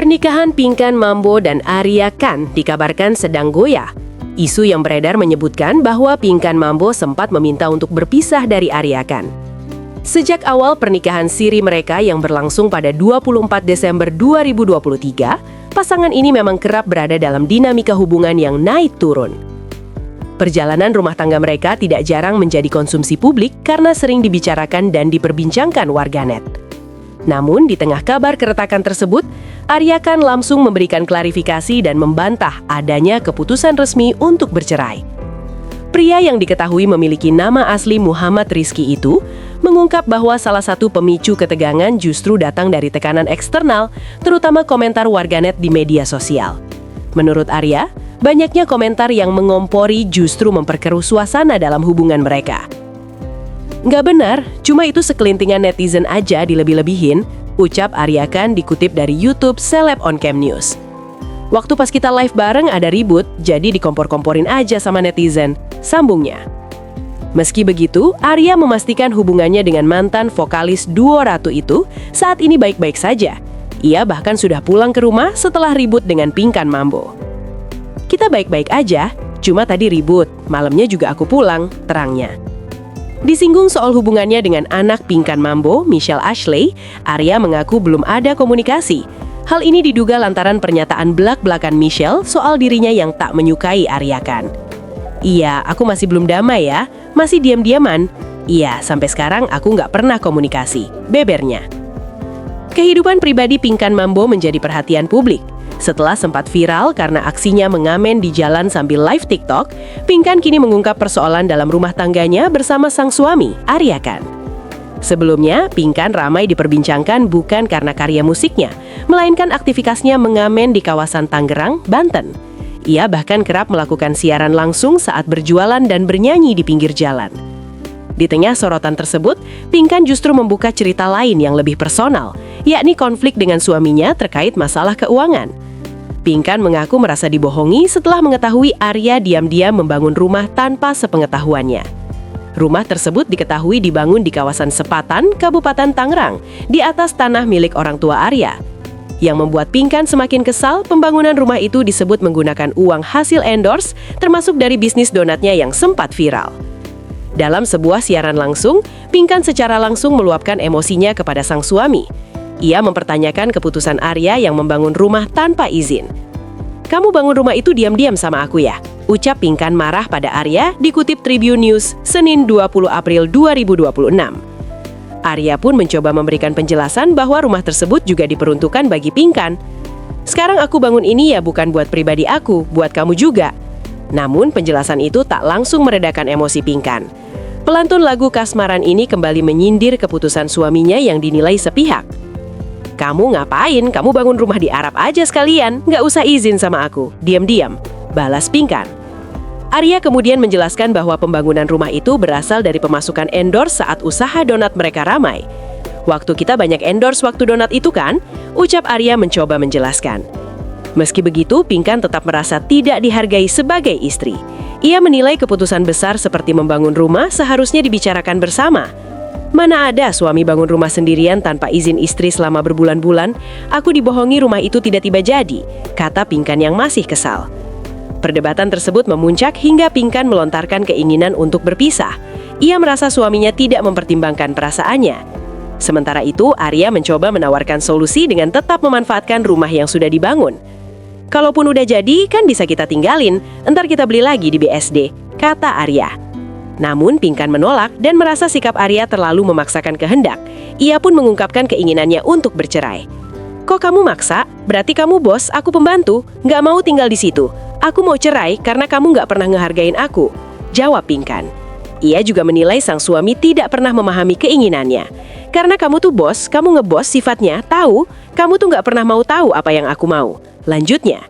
Pernikahan Pinkan Mambo dan Arya Khan dikabarkan sedang goyah. Isu yang beredar menyebutkan bahwa Pinkan Mambo sempat meminta untuk berpisah dari Arya Khan. Sejak awal pernikahan siri mereka yang berlangsung pada 24 Desember 2023, pasangan ini memang kerap berada dalam dinamika hubungan yang naik turun. Perjalanan rumah tangga mereka tidak jarang menjadi konsumsi publik karena sering dibicarakan dan diperbincangkan warganet. Namun, di tengah kabar keretakan tersebut, Arya Khan langsung memberikan klarifikasi dan membantah adanya keputusan resmi untuk bercerai. Pria yang diketahui memiliki nama asli Muhammad Rizky itu mengungkap bahwa salah satu pemicu ketegangan justru datang dari tekanan eksternal, terutama komentar warganet di media sosial. Menurut Arya, banyaknya komentar yang mengompori justru memperkeruh suasana dalam hubungan mereka. Nggak benar, cuma itu sekelintingan netizen aja dilebih-lebihin, ucap Arya Khan dikutip dari YouTube Celeb on Cam News. Waktu pas kita live bareng ada ribut, jadi dikompor-komporin aja sama netizen, sambungnya. Meski begitu, Arya memastikan hubungannya dengan mantan vokalis duo Ratu itu saat ini baik-baik saja. Ia bahkan sudah pulang ke rumah setelah ribut dengan Pinkan Mambo. Kita baik-baik aja, cuma tadi ribut, malamnya juga aku pulang, terangnya. Disinggung soal hubungannya dengan anak Pinkan Mambo, Michelle Ashley, Arya mengaku belum ada komunikasi. Hal ini diduga lantaran pernyataan belak-belakan Michelle soal dirinya yang tak menyukai Arya Khan. Iya, aku masih belum damai ya, masih diam-diaman. Iya, sampai sekarang aku nggak pernah komunikasi, bebernya. Kehidupan pribadi Pinkan Mambo menjadi perhatian publik. Setelah sempat viral karena aksinya mengamen di jalan sambil live TikTok, Pinkan kini mengungkap persoalan dalam rumah tangganya bersama sang suami, Arya Khan. Sebelumnya, Pinkan ramai diperbincangkan bukan karena karya musiknya, melainkan aktivitasnya mengamen di kawasan Tangerang, Banten. Ia bahkan kerap melakukan siaran langsung saat berjualan dan bernyanyi di pinggir jalan. Di tengah sorotan tersebut, Pinkan justru membuka cerita lain yang lebih personal, yakni konflik dengan suaminya terkait masalah keuangan. Pinkan mengaku merasa dibohongi setelah mengetahui Arya diam-diam membangun rumah tanpa sepengetahuannya. Rumah tersebut diketahui dibangun di kawasan Sepatan, Kabupaten Tangerang, di atas tanah milik orang tua Arya. Yang membuat Pinkan semakin kesal, pembangunan rumah itu disebut menggunakan uang hasil endorse, termasuk dari bisnis donatnya yang sempat viral. Dalam sebuah siaran langsung, Pinkan secara langsung meluapkan emosinya kepada sang suami. Ia mempertanyakan keputusan Arya yang membangun rumah tanpa izin. "Kamu bangun rumah itu diam-diam sama aku ya?" ucap Pinkan marah pada Arya dikutip Tribun News, Senin 20 April 2026. Arya pun mencoba memberikan penjelasan bahwa rumah tersebut juga diperuntukkan bagi Pinkan. "Sekarang aku bangun ini ya bukan buat pribadi aku, buat kamu juga." Namun penjelasan itu tak langsung meredakan emosi Pinkan. Pelantun lagu kasmaran ini kembali menyindir keputusan suaminya yang dinilai sepihak. "Kamu ngapain? Kamu bangun rumah di Arab aja sekalian, nggak usah izin sama aku, diam-diam," balas Pinkan. Arya kemudian menjelaskan bahwa pembangunan rumah itu berasal dari pemasukan endorse saat usaha donat mereka ramai. "Waktu kita banyak endorse waktu donat itu kan?" ucap Arya mencoba menjelaskan. Meski begitu, Pinkan tetap merasa tidak dihargai sebagai istri. Ia menilai keputusan besar seperti membangun rumah seharusnya dibicarakan bersama. "Mana ada suami bangun rumah sendirian tanpa izin istri selama berbulan-bulan? Aku dibohongi rumah itu tiba-tiba jadi," kata Pinkan yang masih kesal. Perdebatan tersebut memuncak hingga Pinkan melontarkan keinginan untuk berpisah. Ia merasa suaminya tidak mempertimbangkan perasaannya. Sementara itu, Arya mencoba menawarkan solusi dengan tetap memanfaatkan rumah yang sudah dibangun. "Kalaupun udah jadi, kan bisa kita tinggalin, entar kita beli lagi di BSD," kata Arya. Namun Pinkan menolak dan merasa sikap Arya terlalu memaksakan kehendak. Ia pun mengungkapkan keinginannya untuk bercerai. "Kok kamu maksa? Berarti kamu bos, aku pembantu. Nggak mau tinggal di situ. Aku mau cerai karena kamu nggak pernah ngehargain aku," jawab Pinkan. Ia juga menilai sang suami tidak pernah memahami keinginannya. "Karena kamu tuh bos, kamu ngebos sifatnya, tahu? Kamu tuh nggak pernah mau tahu apa yang aku mau," lanjutnya.